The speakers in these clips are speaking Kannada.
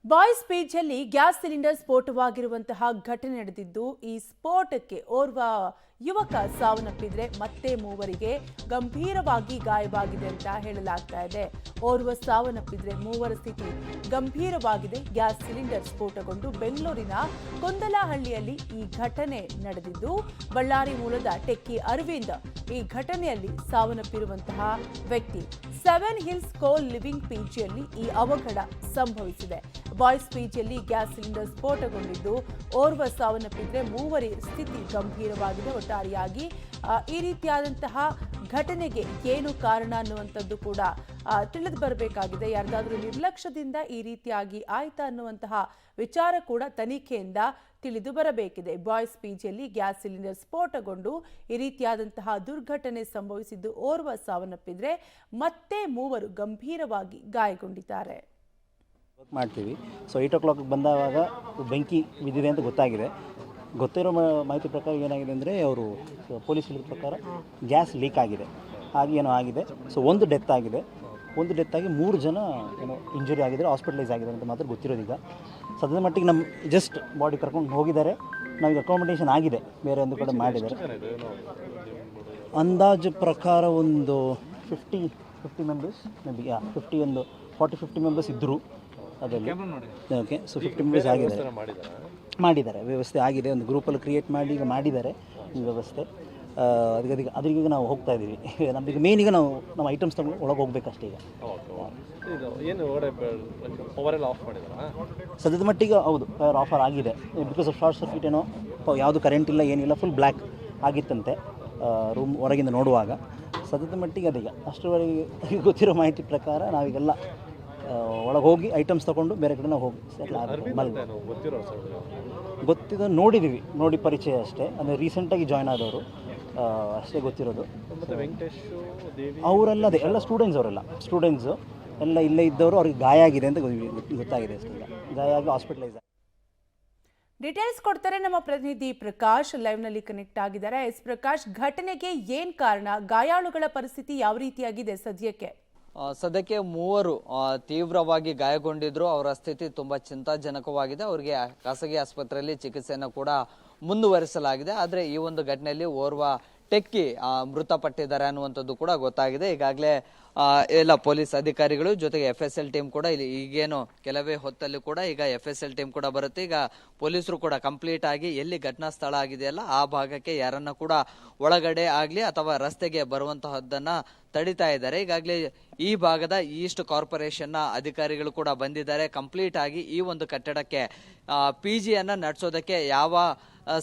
ಬಾಯ್ಸ್ ಪೇಜಲ್ಲಿ ಗ್ಯಾಸ್ ಸಿಲಿಂಡರ್ ಸ್ಫೋಟವಾಗಿರುವಂತಹ ಘಟನೆ ನಡೆದಿದ್ದು ಈ ಸ್ಫೋಟಕ್ಕೆ ಓರ್ವ ಯುವಕ ಸಾವನ್ನಪ್ಪಿದ್ರೆ ಮತ್ತೆ ಮೂವರಿಗೆ ಗಂಭೀರವಾಗಿ ಗಾಯವಾಗಿದೆ ಅಂತ ಹೇಳಲಾಗ್ತಾ ಇದೆ. ಓರ್ವ ಸಾವನ್ನಪ್ಪಿದ್ರೆ ಮೂವರ ಸ್ಥಿತಿ ಗಂಭೀರವಾಗಿದೆ. ಗ್ಯಾಸ್ ಸಿಲಿಂಡರ್ ಸ್ಫೋಟಗೊಂಡು ಬೆಂಗಳೂರಿನ ಕೊಂದಲಹಳ್ಳಿಯಲ್ಲಿ ಈ ಘಟನೆ ನಡೆದಿದ್ದು ಬಳ್ಳಾರಿ ಮೂಲದ ಟೆಕ್ಕಿ ಅರವಿಂದ್ ಈ ಘಟನೆಯಲ್ಲಿ ಸಾವನ್ನಪ್ಪಿರುವಂತಹ ವ್ಯಕ್ತಿ. 7 ಹಿಲ್ಸ್ ಕೋ ಲಿವಿಂಗ್ ಪಿಜಿಯಲ್ಲಿ ಈ ಅವಘಡ ಸಂಭವಿಸಿದೆ. ಬಾಯ್ಸ್ ಪಿಜಿಯಲ್ಲಿ ಗ್ಯಾಸ್ ಸಿಲಿಂಡರ್ ಸ್ಫೋಟಗೊಂಡಿದ್ದು ಓರ್ವ ಸಾವನ್ನಪ್ಪಿದ್ರೆ ಮೂವರ ಸ್ಥಿತಿ ಗಂಭೀರವಾಗಿದೆ. ಒಟ್ಟಾರೆಯಾಗಿ ಈ ರೀತಿಯಾದಂತಹ ಘಟನೆಗೆ ಏನು ಕಾರಣ ಅನ್ನುವಂಥದ್ದು ಕೂಡ ತಿಳಿದು ಬರಬೇಕಾಗಿದೆ. ಯಾರ್ದಾದ್ರೂ ನಿರ್ಲಕ್ಷ್ಯದಿಂದ ಈ ರೀತಿಯಾಗಿ ಆಯ್ತಾ ಅನ್ನುವಂತಹ ವಿಚಾರ ಕೂಡ ತನಿಖೆಯಿಂದ ತಿಳಿದು ಬರಬೇಕಿದೆ. ಬಾಯ್ಸ್ ಪಿಜಿಯಲ್ಲಿ ಗ್ಯಾಸ್ ಸಿಲಿಂಡರ್ ಸ್ಫೋಟಗೊಂಡು ಈ ರೀತಿಯಾದಂತಹ ದುರ್ಘಟನೆ ಸಂಭವಿಸಿದ್ದು ಓರ್ವ ಸಾವನ್ನಪ್ಪಿದ್ರೆ ಮತ್ತೆ ಮೂವರು ಗಂಭೀರವಾಗಿ ಗಾಯಗೊಂಡಿದ್ದಾರೆ. ಮಾಡ್ತೀವಿ. ಸೊ 8 o'clock ಬಂದಾಗ ಬೆಂಕಿ ಬಿದ್ದಿದೆ ಅಂತ ಗೊತ್ತಾಗಿದೆ. ಗೊತ್ತಿರೋ ಮಾಹಿತಿ ಪ್ರಕಾರ ಏನಾಗಿದೆ ಅಂದರೆ ಅವರು ಪೊಲೀಸ್ ಹೇಳಿದ ಪ್ರಕಾರ ಗ್ಯಾಸ್ ಲೀಕ್ ಆಗಿದೆ, ಹಾಗೆ ಏನೋ ಆಗಿದೆ. ಸೊ ಒಂದು ಡೆತ್ ಆಗಿ 3 ಜನ ಏನೋ ಇಂಜುರಿ ಆಗಿದ್ದಾರೆ, ಹಾಸ್ಪಿಟಲೈಸ್ ಆಗಿದ್ದಾರೆ ಅಂತ ಮಾತ್ರ ಗೊತ್ತಿರೋದು. ಈಗ ಸದ್ಯದ ಮಟ್ಟಿಗೆ ನಮ್ಮ ಜಸ್ಟ್ ಬಾಡಿ ಕರ್ಕೊಂಡು ಹೋಗಿದ್ದಾರೆ. ನಾವೀಗ ಅಕಾಮಿಡೇಷನ್ ಆಗಿದೆ, ಬೇರೆ ಒಂದು ಕಡೆ ಮಾಡಿದ್ದಾರೆ. ಅಂದಾಜು ಪ್ರಕಾರ ಒಂದು 50 ಮೆಂಬರ್ಸ್ ಮೇಬಿ 40-50 ಮೆಂಬರ್ಸ್ ಇದ್ದರು ಅದರಲ್ಲಿ. ಓಕೆ, ಸೊ 50 ಮೆಂಬರ್ಸ್ ಮಾಡಿದ್ದಾರೆ, ವ್ಯವಸ್ಥೆ ಆಗಿದೆ. ಒಂದು ಗ್ರೂಪಲ್ಲಿ ಕ್ರಿಯೇಟ್ ಮಾಡಿ ಈಗ ಮಾಡಿದ್ದಾರೆ ಈ ವ್ಯವಸ್ಥೆ. ಅದಕ್ಕೆ ನಾವು ಹೋಗ್ತಾ ಇದ್ದೀವಿ. ನಮಗೆ ಮೇನ್ ಈಗ ನಮ್ಮ ಐಟಮ್ಸ್ ತಗೊಂಡು ಒಳಗೆ ಹೋಗ್ಬೇಕಷ್ಟೇ. ಈಗ ಸದ್ಯದ ಮಟ್ಟಿಗೆ ಹೌದು ಪವರ್ ಆಫರ್ ಆಗಿದೆ. ಬಿಕಾಸ್ ಆಫ್ ಶಾರ್ಟ್ ಸರ್ಕ್ಯೂಟ್ ಏನೋ ಯಾವುದು ಕರೆಂಟ್ ಇಲ್ಲ, ಏನಿಲ್ಲ, ಫುಲ್ ಬ್ಲ್ಯಾಕ್ ಆಗಿತ್ತಂತೆ ರೂಮ್ ಹೊರಗಿಂದ ನೋಡುವಾಗ. ಸದ್ಯದ ಮಟ್ಟಿಗೆ ಅದೀಗ ಅಷ್ಟರವರೆಗೆ ಗೊತ್ತಿರೋ ಮಾಹಿತಿ ಪ್ರಕಾರ ನಾವೀಗೆಲ್ಲ ಒಳಗೆ ಹೋಗಿ ಐಟಮ್ಸ್ ತೊಗೊಂಡು ಬೇರೆ ಕಡೆ ನಾವು ಹೋಗಿ ಗೊತ್ತಿದ್ದು ನೋಡಿ ಪರಿಚಯ ಅಷ್ಟೇ. ಅಂದರೆ ರೀಸೆಂಟಾಗಿ ಜಾಯ್ನ್ ಆದವರು ಅಷ್ಟೇ ಗೊತ್ತಿರೋದು. ಅವರೆಲ್ಲ ಎಲ್ಲ ಸ್ಟೂಡೆಂಟ್ಸು ಎಲ್ಲ ಇಲ್ಲೇ ಇದ್ದವರು. ಅವ್ರಿಗೆ ಗಾಯ ಆಗಿದೆ ಅಂತ ಗೊತ್ತಾಗಿದೆ ಅಷ್ಟೇ. ಗಾಯ ಆಗಿ ಹಾಸ್ಪಿಟಲೈಸ್. ಡೀಟೇಲ್ಸ್ ಕೊಡ್ತಾರೆ ನಮ್ಮ ಪ್ರತಿನಿಧಿ ಪ್ರಕಾಶ್, ಲೈವ್ನಲ್ಲಿ ಕನೆಕ್ಟ್ ಆಗಿದ್ದಾರೆ. ಪ್ರಕಾಶ್, ಘಟನೆಗೆ ಏನ್ ಕಾರಣ? ಗಾಯಾಳುಗಳ ಪರಿಸ್ಥಿತಿ ಯಾವ ರೀತಿಯಾಗಿದೆ ಸದ್ಯಕ್ಕೆ? ಸದ್ಯಕ್ಕೆ ಮೂವರು ತೀವ್ರವಾಗಿ ಗಾಯಗೊಂಡಿದ್ರು. ಅವರ ಸ್ಥಿತಿ ತುಂಬಾ ಚಿಂತಾಜನಕವಾಗಿದೆ. ಅವರಿಗೆ ಖಾಸಗಿ ಆಸ್ಪತ್ರೆಯಲ್ಲಿ ಚಿಕಿತ್ಸೆಯನ್ನು ಕೂಡ ಮುಂದುವರಿಸಲಾಗಿದೆ. ಆದರೆ ಈ ಒಂದು ಘಟನೆಯಲ್ಲಿ ಓರ್ವ ಟೆಕ್ಕಿ ಮೃತಪಟ್ಟಿದ್ದಾರೆ ಅನ್ನುವಂಥದ್ದು ಕೂಡ ಗೊತ್ತಾಗಿದೆ. ಈಗಾಗಲೇ ಎಲ್ಲ ಪೊಲೀಸ್ ಅಧಿಕಾರಿಗಳು ಜೊತೆಗೆ FSL ಟೀಮ್ ಕೂಡ ಇಲ್ಲಿ ಈಗೇನು ಕೆಲವೇ ಹೊತ್ತಲ್ಲಿ ಕೂಡ ಈಗ FSL ಟೀಮ್ ಕೂಡ ಬರುತ್ತೆ. ಈಗ ಪೊಲೀಸರು ಕೂಡ ಕಂಪ್ಲೀಟ್ ಆಗಿ ಎಲ್ಲಿ ಘಟನಾ ಸ್ಥಳ ಆಗಿದೆಯಲ್ಲ ಆ ಭಾಗಕ್ಕೆ ಯಾರನ್ನ ಕೂಡ ಒಳಗಡೆ ಆಗ್ಲಿ ಅಥವಾ ರಸ್ತೆಗೆ ಬರುವಂತಹದ್ದನ್ನ ತಡಿತಾ ಇದ್ದಾರೆ. ಈಗಾಗಲೇ ಈ ಭಾಗದ ಈಸ್ಟ್ ಕಾರ್ಪೊರೇಷನ್ ನ ಅಧಿಕಾರಿಗಳು ಕೂಡ ಬಂದಿದ್ದಾರೆ. ಕಂಪ್ಲೀಟ್ ಆಗಿ ಈ ಒಂದು ಕಟ್ಟಡಕ್ಕೆ PGಯನ್ನ ನಡೆಸೋದಕ್ಕೆ ಯಾವ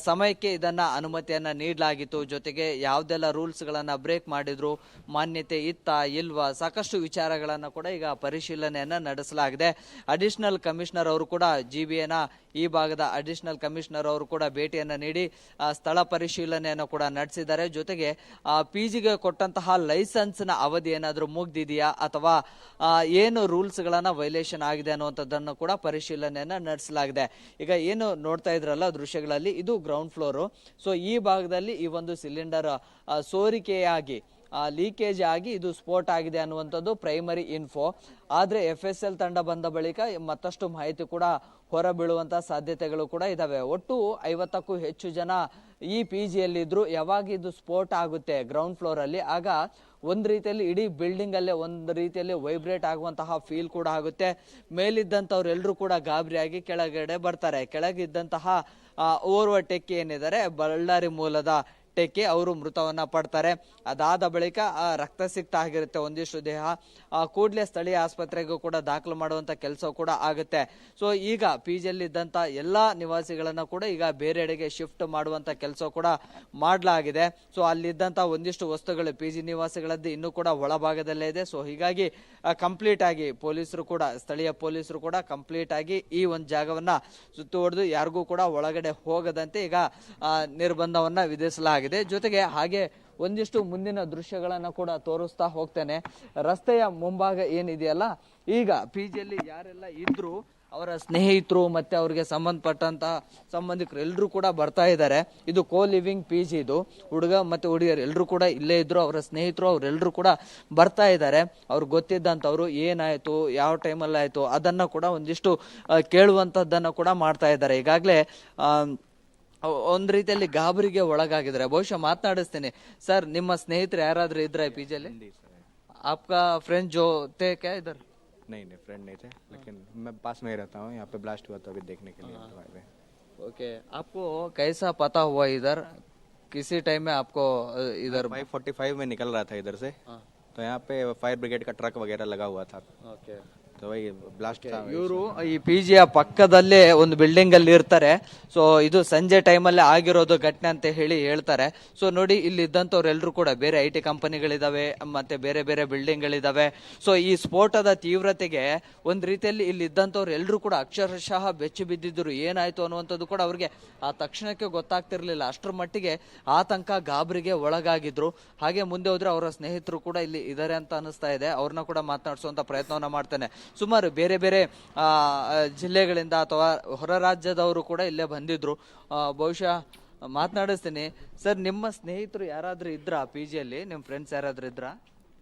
ಸಮಯಕ್ಕೆ ಇದನ್ನ ಅನುಮತಿಯನ್ನ ನೀಡಲಾಗಿತ್ತು, ಜೊತೆಗೆ ಯಾವ್ದೆಲ್ಲ ರೂಲ್ಸ್ ಗಳನ್ನ ಬ್ರೇಕ್ ಮಾಡಿದ್ರು, ಮಾನ್ಯತೆ ಇತ್ತಾ ಇಲ್ವಾ, ಸಾಕಷ್ಟು ವಿಚಾರಗಳನ್ನ ಕೂಡ ಈಗ ಪರಿಶೀಲನೆಯನ್ನ ನಡೆಸಲಾಗಿದೆ. ಅಡಿಷನಲ್ ಕಮಿಷನರ್ ಅವರು ಕೂಡ GBನ ಈ ಭಾಗದ ಅಡಿಷನಲ್ ಕಮಿಷನರ್ ಅವರು ಕೂಡ ಭೇಟಿಯನ್ನ ನೀಡಿ ಸ್ಥಳ ಪರಿಶೀಲನೆಯನ್ನು ಕೂಡ ನಡೆಸಿದ್ದಾರೆ. ಜೊತೆಗೆ PGಗೆ ಕೊಟ್ಟಂತಹ ಲೈಸೆನ್ಸ್ ನ ಅವಧಿ ಏನಾದ್ರೂ ಮುಗ್ದಿದೆಯಾ ಅಥವಾ ಏನು ರೂಲ್ಸ್ ಗಳನ್ನ ವೈಲೇಷನ್ ಆಗಿದೆ ಅನ್ನುವಂಥದ್ದನ್ನು ಕೂಡ ಪರಿಶೀಲನೆಯನ್ನ ನಡೆಸಲಾಗಿದೆ. ಈಗ ಏನು ನೋಡ್ತಾ ಇದ್ರಲ್ಲ ದೃಶ್ಯಗಳಲ್ಲಿ, ಇದು ಗ್ರೌಂಡ್ ಫ್ಲೋರ್. ಸೊ ಈ ಭಾಗದಲ್ಲಿ ಈ ಒಂದು ಸಿಲಿಂಡರ್ ಸೋರಿಕೆಯಾಗಿ ಲೀಕೇಜ್ ಆಗಿ ಇದು ಸ್ಫೋಟ ಆಗಿದೆ ಅನ್ನುವಂಥದ್ದು ಪ್ರೈಮರಿ ಇನ್ಫೋ. ಆದ್ರೆ FSL ತಂಡ ಬಂದ ಬಳಿಕ ಮತ್ತಷ್ಟು ಮಾಹಿತಿ ಕೂಡ ಹೊರಬೀಳುವಂತ ಸಾಧ್ಯತೆಗಳು ಕೂಡ ಇದಾವೆ. ಒಟ್ಟು 50ಕ್ಕೂ ಹೆಚ್ಚು ಜನ ಈ PGಯಲ್ಲಿದ್ರು. ಯಾವಾಗ ಇದು ಸ್ಫೋಟ ಆಗುತ್ತೆ ಗ್ರೌಂಡ್ ಫ್ಲೋರ್ ಅಲ್ಲಿ, ಆಗ ಒಂದ್ ರೀತಿಯಲ್ಲಿ ಇಡೀ ಬಿಲ್ಡಿಂಗ್ ಅಲ್ಲೇ ಒಂದ್ ರೀತಿಯಲ್ಲಿ ವೈಬ್ರೇಟ್ ಆಗುವಂತಹ ಫೀಲ್ ಕೂಡ ಆಗುತ್ತೆ. ಮೇಲಿದ್ದಂಥವ್ರೆಲ್ಲರೂ ಕೂಡ ಗಾಬರಿಯಾಗಿ ಕೆಳಗಡೆ ಬರ್ತಾರೆ. ಕೆಳಗಿದ್ದಂತಹ ಓರ್ವ ಟೆಕ್ಕಿ ಏನಿದ್ದಾರೆ, ಬಳ್ಳಾರಿ ಮೂಲದ ಟೆಕ್ಕಿ, ಅವರು ಮೃತವನ್ನ ಪಡ್ತಾರೆ. ಅದಾದ ಬಳಿಕ ರಕ್ತಸಿಕ್ತ ಆಗಿರುತ್ತೆ ಒಂದಿಷ್ಟು ದೇಹ. ಕೂಡಲೇ ಸ್ಥಳೀಯ ಆಸ್ಪತ್ರೆಗೂ ಕೂಡ ದಾಖಲು ಮಾಡುವಂತ ಕೆಲಸ ಕೂಡ ಆಗುತ್ತೆ. ಸೊ ಈಗ PGಯಲ್ಲಿ ಇದ್ದಂತ ಎಲ್ಲಾ ನಿವಾಸಿಗಳನ್ನ ಕೂಡ ಈಗ ಬೇರೆಡೆಗೆ ಶಿಫ್ಟ್ ಮಾಡುವಂತ ಕೆಲಸ ಕೂಡ ಮಾಡಲಾಗಿದೆ. ಸೊ ಅಲ್ಲಿದ್ದಂತ ಒಂದಿಷ್ಟು ವಸ್ತುಗಳು PG ನಿವಾಸಿಗಳದ್ದು ಇನ್ನೂ ಕೂಡ ಒಳಭಾಗದಲ್ಲೇ ಇದೆ. ಸೊ ಹೀಗಾಗಿ ಕಂಪ್ಲೀಟ್ ಆಗಿ ಪೊಲೀಸರು ಕೂಡ, ಸ್ಥಳೀಯ ಪೊಲೀಸರು ಕೂಡ ಕಂಪ್ಲೀಟ್ ಆಗಿ ಈ ಒಂದು ಜಾಗವನ್ನ ಸುತ್ತುವರೆದು ಯಾರಿಗೂ ಕೂಡ ಒಳಗಡೆ ಹೋಗದಂತೆ ಈಗ ನಿರ್ಬಂಧವನ್ನ ವಿಧಿಸಲಾಗಿದೆ. ಜೊತೆಗೆ ಹಾಗೆ ಒಂದಿಷ್ಟು ಮುಂದಿನ ದೃಶ್ಯಗಳನ್ನ ಕೂಡ ತೋರಿಸ್ತಾ ಹೋಗ್ತೇನೆ. ರಸ್ತೆಯ ಮುಂಭಾಗ ಏನಿದೆಯಲ್ಲ, ಈಗ ಪಿಜಿಯಲ್ಲಿ ಯಾರೆಲ್ಲ ಇದ್ರು ಅವರ ಸ್ನೇಹಿತರು ಮತ್ತೆ ಅವ್ರಿಗೆ ಸಂಬಂಧಪಟ್ಟಂತಹ ಸಂಬಂಧಿಕರು ಎಲ್ಲರೂ ಕೂಡ ಬರ್ತಾ ಇದ್ದಾರೆ. ಇದು ಕೋ ಲಿವಿಂಗ್ ಪಿ ಜಿ. ಇದು ಹುಡುಗ ಮತ್ತೆ ಹುಡುಗಿಯರು ಎಲ್ಲರೂ ಕೂಡ ಇಲ್ಲೇ ಇದ್ರು, ಅವರ ಸ್ನೇಹಿತರು ಅವರೆಲ್ಲರೂ ಕೂಡ ಬರ್ತಾ ಇದ್ದಾರೆ. ಅವ್ರಿಗೆ ಗೊತ್ತಿದ್ದಂಥವ್ರು ಏನಾಯ್ತು, ಯಾವ ಟೈಮಲ್ಲಿ ಆಯ್ತು ಅದನ್ನ ಕೂಡ ಒಂದಿಷ್ಟು ಕೇಳುವಂಥದ್ದನ್ನ ಕೂಡ ಮಾಡ್ತಾ ಇದ್ದಾರೆ. ಈಗಾಗಲೇ ಒಂದ್ ರೀತಿಯಲ್ಲಿ ಗಾಬರಿಗೆ ಒಳಗಾಗಿದ್ದಾರೆ. ಬಹುಶಃ ಮಾತನಾಡಿಸ್ತೇನೆ. ಸರ್, ನಿಮ್ಮ ಸ್ನೇಹಿತರು ಯಾರಾದ್ರೂ ಇದ್ರ ಪಿ ಜಿಯಲ್ಲಿ? आपका फ्रेंड जो थे क्या इधर? नहीं फ्रेंड नहीं थे, लेकिन मैं पास में ही रहता हूँ. यहाँ पे ब्लास्ट हुआ था अभी देखने के लिए तो आए थे. ओके, आपको कैसा पता हुआ इधर? किसी टाइम में आपको इधर 5:45 में निकल रहा था इधर से, तो यहाँ पे फायर ब्रिगेड का ट्रक वगैरह लगा हुआ था, ओके. तो वही ब्लास्ट था. ಇವರು ಈ ಪಿ ಜಿಯ ಪಕ್ಕದಲ್ಲೇ ಒಂದು ಬಿಲ್ಡಿಂಗ್ ಅಲ್ಲಿ ಇರ್ತಾರೆ. ಸೊ ಇದು ಸಂಜೆ ಟೈಮಲ್ಲಿ ಆಗಿರೋದು ಘಟನೆ ಅಂತ ಹೇಳ್ತಾರೆ. ಸೊ ನೋಡಿ, ಇಲ್ಲಿ ಇದ್ದಂಥವ್ರೆಲ್ಲರೂ ಕೂಡ ಬೇರೆ IT ಕಂಪನಿಗಳಿದಾವೆ, ಮತ್ತೆ ಬೇರೆ ಬೇರೆ ಬಿಲ್ಡಿಂಗ್ ಗಳಿದಾವೆ. ಸೊ ಈ ಸ್ಫೋಟದ ತೀವ್ರತೆಗೆ ಒಂದ್ ರೀತಿಯಲ್ಲಿ ಇಲ್ಲಿ ಇದ್ದಂಥವ್ರು ಎಲ್ಲರೂ ಕೂಡ ಅಕ್ಷರಶಃ ಬೆಚ್ಚಿ ಬಿದ್ದಿದ್ರು. ಏನಾಯ್ತು ಅನ್ನುವಂಥದ್ದು ಕೂಡ ಅವ್ರಿಗೆ ಆ ತಕ್ಷಣಕ್ಕೆ ಗೊತ್ತಾಗ್ತಿರ್ಲಿಲ್ಲ. ಅಷ್ಟರ ಮಟ್ಟಿಗೆ ಆತಂಕ, ಗಾಬರಿಗೆ ಒಳಗಾಗಿದ್ರು. ಹಾಗೆ ಮುಂದೆ ಹೋದ್ರೆ ಅವರ ಸ್ನೇಹಿತರು ಕೂಡ ಇಲ್ಲಿ ಇದಾರೆ ಅಂತ ಅನಿಸ್ತಾ ಇದೆ. ಅವ್ರನ್ನ ಕೂಡ ಮಾತನಾಡಿಸುವಂತ ಪ್ರಯತ್ನವನ್ನ ಮಾಡ್ತೇನೆ. ಸುಮಾರು ಬೇರೆ ಬೇರೆ ಜಿಲ್ಲೆಗಳಿಂದ ಅಥವಾ ಹೊರ ರಾಜ್ಯದವರು ಕೂಡ ಇಲ್ಲೇ ಬಂದಿದ್ರು. ಬಹುಶಃ ಮಾತನಾಡಿಸ್ತೀನಿ. ಸರ್, ನಿಮ್ಮ ಸ್ನೇಹಿತರು ಯಾರಾದ್ರೂ ಇದ್ರಾ ಪಿ ಜಿಯಲ್ಲಿ? ನಿಮ್ಮ ಫ್ರೆಂಡ್ಸ್ ಯಾರಾದ್ರೂ ಇದ್ರಾ?